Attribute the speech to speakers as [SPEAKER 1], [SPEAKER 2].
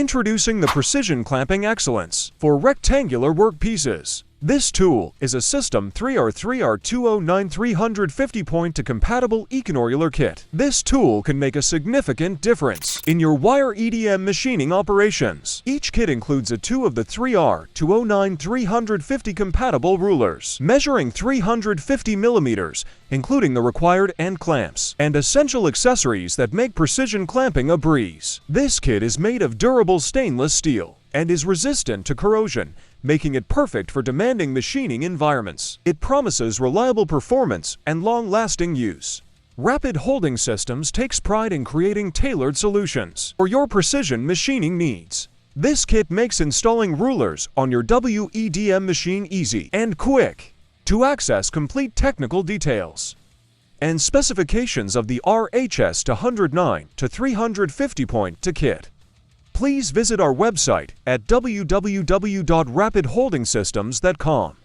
[SPEAKER 1] Introducing the Precision Clamping Excellence for rectangular workpieces. This tool is a system 3R-209-350.1 to Compatible EconoRuler Kit. This tool can make a significant difference in your wire EDM machining operations. Each kit includes two of the 3R-209-350 compatible rulers, measuring 350 millimeters, including the required end clamps, and essential accessories that make precision clamping a breeze. This kit is made of durable stainless steel and is resistant to corrosion, making it perfect for demanding machining environments. It promises reliable performance and long-lasting use. Rapid Holding Systems takes pride in creating tailored solutions for your precision machining needs. This kit makes installing rulers on your WEDM machine easy and quick. To access complete technical details and specifications of the RHS-209-350.1 kit, please visit our website at www.rapidholdingsystems.com.